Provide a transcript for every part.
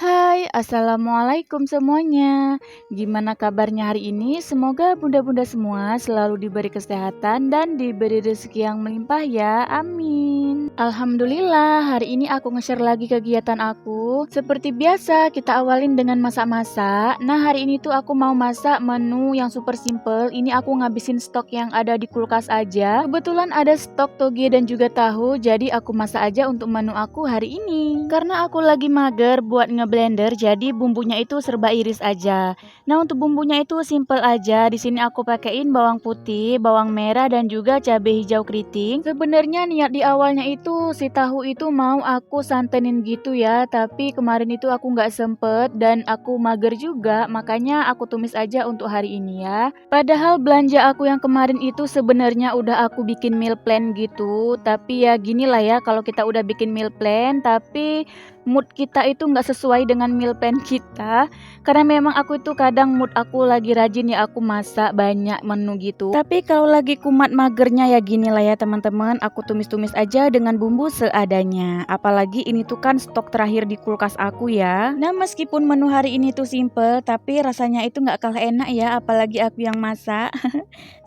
Hai, assalamualaikum semuanya. Gimana kabarnya hari ini? Semoga bunda-bunda semua selalu diberi kesehatan dan diberi rezeki yang melimpah ya. Amin. Alhamdulillah, hari ini aku nge-share lagi kegiatan aku. Seperti biasa, kita awalin dengan masak-masak. Nah, hari ini tuh aku mau masak menu yang super simple. Ini aku ngabisin stok yang ada di kulkas aja. Kebetulan ada stok toge dan juga tahu, jadi aku masak aja untuk menu aku hari ini. Karena aku lagi mager buat ngeblender, jadi bumbunya itu serba iris aja. Nah, untuk bumbunya itu simple aja. Di sini aku pakein bawang putih, bawang merah dan juga cabai hijau keriting. Sebenarnya niat di awalnya itu si tahu itu mau aku santenin gitu ya, tapi kemarin itu aku nggak sempet dan aku mager juga, makanya aku tumis aja untuk hari ini ya. Padahal belanja aku yang kemarin itu sebenarnya udah aku bikin meal plan gitu, tapi ya gini lah ya kalau kita udah bikin meal plan tapi mood kita itu nggak sesuai dengan meal plan kita. Karena memang aku itu kadang mood aku lagi rajin ya aku masak banyak menu gitu. Tapi kalau lagi kumat magernya ya gini lah ya teman-teman, aku tumis-tumis aja dengan bumbu seadanya. Apalagi ini tuh kan stok terakhir di kulkas aku ya. Nah, meskipun menu hari ini tuh simple, tapi rasanya itu nggak kalah enak ya, apalagi aku yang masak.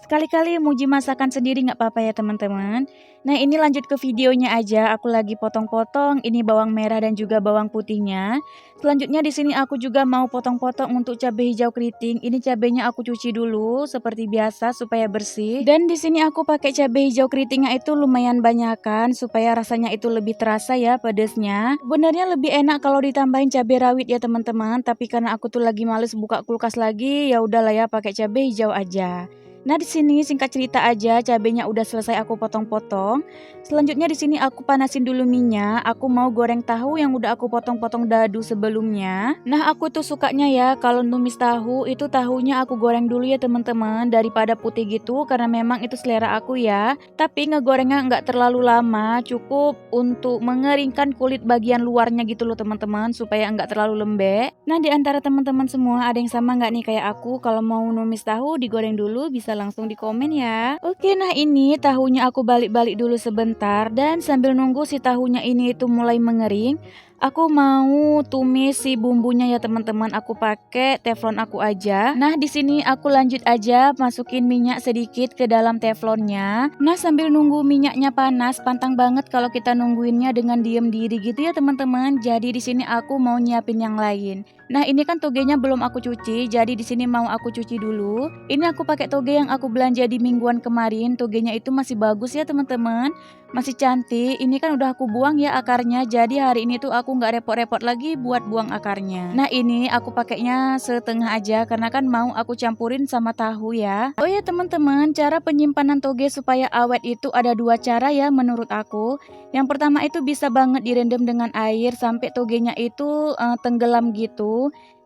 Sekali-kali muji masakan sendiri nggak apa-apa ya teman-teman. Nah, ini lanjut ke videonya aja. Aku lagi potong-potong ini bawang merah dan juga bawang putihnya. Selanjutnya di sini aku juga mau potong-potong untuk cabai hijau keriting. Ini cabainya aku cuci dulu seperti biasa supaya bersih. Dan di sini aku pakai cabai hijau keritingnya itu lumayan banyakan supaya rasanya itu lebih terasa ya pedesnya. Sebenarnya lebih enak kalau ditambahin cabai rawit ya teman-teman, tapi karena aku tuh lagi males buka kulkas lagi, ya udahlah ya pakai cabai hijau aja. Nah, di sini singkat cerita aja, cabenya udah selesai aku potong-potong. Selanjutnya di sini aku panasin dulu minyak. Aku mau goreng tahu yang udah aku potong-potong dadu sebelumnya. Nah, aku tuh sukanya ya kalau numis tahu itu tahunya aku goreng dulu ya teman-teman, daripada putih gitu karena memang itu selera aku ya. Tapi ngegorengnya nggak terlalu lama, cukup untuk mengeringkan kulit bagian luarnya gitu loh teman-teman supaya nggak terlalu lembek. Nah, di antara teman-teman semua ada yang sama nggak nih kayak aku kalau mau numis tahu digoreng dulu bisa langsung di komen ya. Oke, nah ini tahunya aku balik-balik dulu sebentar dan sambil nunggu si tahunya ini itu mulai mengering, aku mau tumis si bumbunya ya teman-teman. Aku pakai teflon aku aja. Nah, di sini aku lanjut aja masukin minyak sedikit ke dalam teflonnya. Nah, sambil nunggu minyaknya panas, pantang banget kalau kita nungguinnya dengan diem diri gitu ya teman-teman. Jadi di sini aku mau nyiapin yang lain. Nah, ini kan togenya belum aku cuci, jadi di sini mau aku cuci dulu. Ini aku pakai toge yang aku belanja di mingguan kemarin. Togenya itu masih bagus ya teman-teman, masih cantik. Ini kan udah aku buang ya akarnya, jadi hari ini tuh aku nggak repot-repot lagi buat buang akarnya. Nah, ini aku pakainya setengah aja karena kan mau aku campurin sama tahu ya. Oh ya teman-teman, cara penyimpanan toge supaya awet itu ada dua cara ya menurut aku. Yang pertama itu bisa banget direndam dengan air sampai togenya itu tenggelam gitu.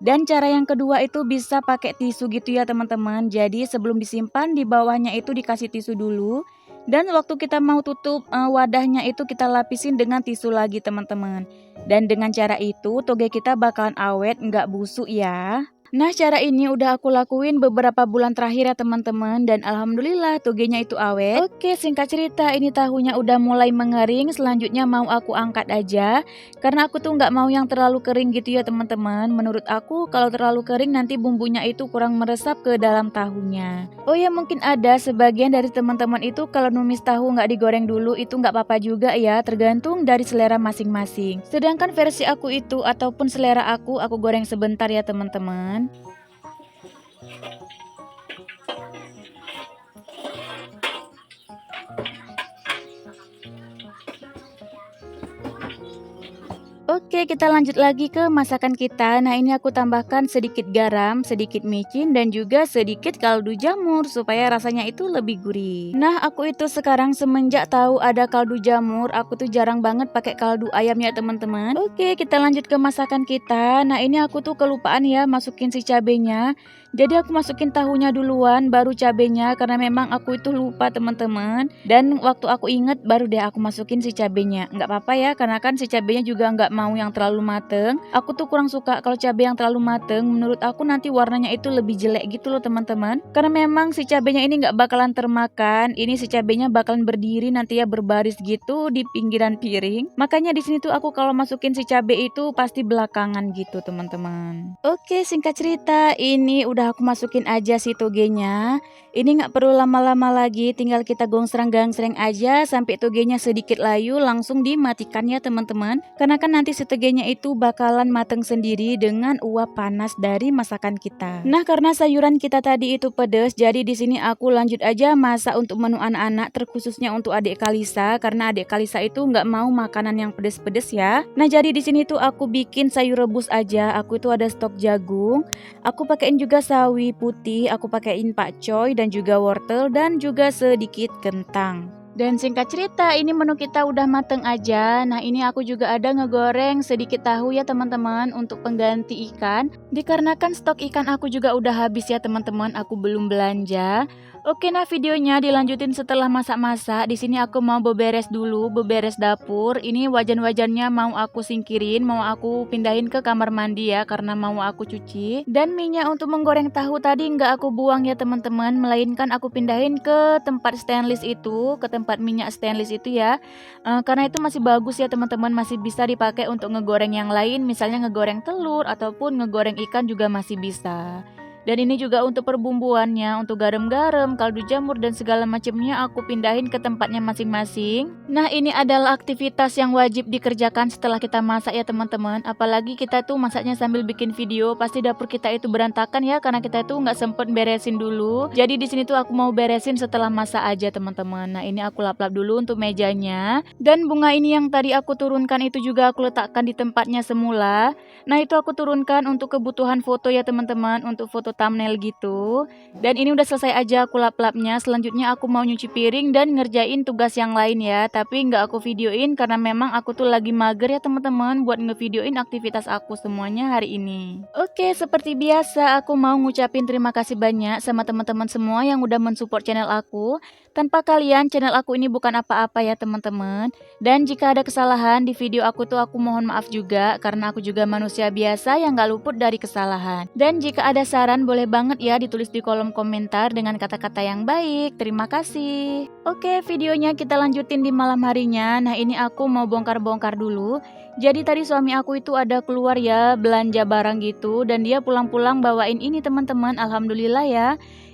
Dan cara yang kedua itu bisa pakai tisu gitu ya teman-teman. Jadi sebelum disimpan di bawahnya itu dikasih tisu dulu. Dan waktu kita mau tutup wadahnya itu kita lapisin dengan tisu lagi teman-teman. Dan dengan cara itu toge kita bakalan awet nggak busuk ya. Nah, cara ini udah aku lakuin beberapa bulan terakhir ya teman-teman dan alhamdulillah togenya itu awet. Oke, singkat cerita ini tahunya udah mulai mengering, selanjutnya mau aku angkat aja. Karena aku tuh nggak mau yang terlalu kering gitu ya teman-teman. Menurut aku kalau terlalu kering nanti bumbunya itu kurang meresap ke dalam tahunya. Oh ya, mungkin ada sebagian dari teman-teman itu kalau numis tahu nggak digoreng dulu itu nggak apa-apa juga ya, tergantung dari selera masing-masing. Sedangkan versi aku itu ataupun selera aku goreng sebentar ya teman-teman. Oke, kita lanjut lagi ke masakan kita. Nah, ini aku tambahkan sedikit garam, sedikit micin, dan juga sedikit kaldu jamur supaya rasanya itu lebih gurih. Nah, aku itu sekarang semenjak tahu ada kaldu jamur, aku tuh jarang banget pakai kaldu ayam ya teman-teman. Oke, kita lanjut ke masakan kita. Nah, ini aku tuh kelupaan ya masukin si cabenya. Jadi aku masukin tahunya duluan baru cabenya karena memang aku itu lupa teman-teman. Dan waktu aku inget baru deh aku masukin si cabenya. Nggak apa-apa ya karena kan si cabenya juga nggak mau yang terlalu mateng. Aku tuh kurang suka kalau cabai yang terlalu mateng. Menurut aku nanti warnanya itu lebih jelek gitu loh teman-teman. Karena memang si cabenya ini nggak bakalan termakan. Ini si cabenya bakalan berdiri nanti ya berbaris gitu di pinggiran piring. Makanya di sini tuh aku kalau masukin si cabai itu pasti belakangan gitu teman-teman. Oke, singkat cerita ini udah aku masukin aja si togenya. Ini nggak perlu lama-lama lagi, tinggal kita gongsreng-gangsreng aja sampai togenya sedikit layu langsung dimatikan ya teman-teman. Karena kan nanti si togenya itu bakalan mateng sendiri dengan uap panas dari masakan kita. Nah, karena sayuran kita tadi itu pedas, jadi di sini aku lanjut aja masak untuk menu anak-anak, terkhususnya untuk adik Kalisa karena adik Kalisa itu nggak mau makanan yang pedes-pedes ya. Nah, jadi di sini tuh aku bikin sayur rebus aja. Aku itu ada stok jagung. Aku pakein juga sawi putih, aku pakein pakcoy dan juga wortel dan juga sedikit kentang. Dan singkat cerita ini menu kita udah mateng aja. Nah ini aku juga ada ngegoreng sedikit tahu ya teman-teman untuk pengganti ikan. Dikarenakan stok ikan aku juga udah habis ya teman-teman, aku belum belanja. Oke, nah videonya dilanjutin setelah masak-masak. Di sini aku mau beberes dulu, beberes dapur. Ini wajan-wajannya mau aku singkirin, mau aku pindahin ke kamar mandi ya karena mau aku cuci. Dan minyak untuk menggoreng tahu tadi nggak aku buang ya teman-teman, melainkan aku pindahin ke tempat stainless itu, ke tempat minyak stainless itu ya. Karena itu masih bagus ya teman-teman, masih bisa dipakai untuk ngegoreng yang lain, misalnya ngegoreng telur ataupun ngegoreng ikan juga masih bisa. Dan ini juga untuk perbumbuannya, untuk garam-garam, kaldu jamur dan segala macamnya aku pindahin ke tempatnya masing-masing. Nah ini adalah aktivitas yang wajib dikerjakan setelah kita masak ya teman-teman. Apalagi kita tuh masaknya sambil bikin video, pasti dapur kita itu berantakan ya karena kita tuh nggak sempet beresin dulu. Jadi di sini tuh aku mau beresin setelah masak aja teman-teman. Nah ini aku lap-lap dulu untuk mejanya. Dan bunga ini yang tadi aku turunkan itu juga aku letakkan di tempatnya semula. Nah itu aku turunkan untuk kebutuhan foto ya teman-teman, untuk foto thumbnail gitu. Dan ini udah selesai aja aku lap-lapnya. Selanjutnya aku mau nyuci piring dan ngerjain tugas yang lain ya. Tapi nggak aku videoin karena memang aku tuh lagi mager ya teman-teman buat ngevideoin aktivitas aku semuanya hari ini. Oke, seperti biasa aku mau ngucapin terima kasih banyak sama teman-teman semua yang udah mensupport channel aku. Tanpa kalian channel aku ini bukan apa-apa ya teman-teman. Dan jika ada kesalahan di video aku tuh aku mohon maaf juga karena aku juga manusia biasa yang gak luput dari kesalahan. Dan jika ada saran boleh banget ya ditulis di kolom komentar dengan kata-kata yang baik. Terima kasih. Oke, videonya kita lanjutin di malam harinya. Nah ini aku mau bongkar-bongkar dulu. Jadi tadi suami aku itu ada keluar ya belanja barang gitu dan dia pulang-pulang bawain ini teman-teman. Alhamdulillah ya.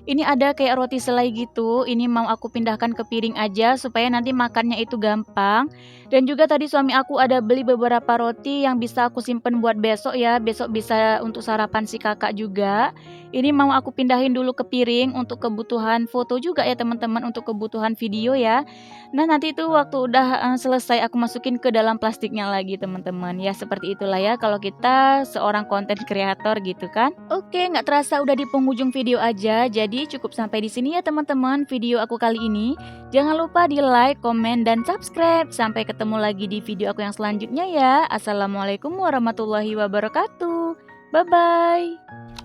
Ini ada kayak roti selai gitu, ini mau aku pindahkan ke piring aja supaya nanti makannya itu gampang. Dan juga tadi suami aku ada beli beberapa roti yang bisa aku simpen buat besok ya, besok bisa untuk sarapan si kakak juga. Ini mau aku pindahin dulu ke piring untuk kebutuhan foto juga ya teman-teman, untuk kebutuhan video ya. Nah nanti itu waktu udah selesai aku masukin ke dalam plastiknya lagi teman-teman. Ya seperti itulah ya kalau kita seorang konten kreator gitu kan. Oke, nggak terasa udah di penghujung video aja. Jadi cukup sampai di sini ya teman-teman video aku kali ini. Jangan lupa di like, komen, dan subscribe. Sampai ketemu lagi di video aku yang selanjutnya ya. Assalamualaikum warahmatullahi wabarakatuh. Bye-bye.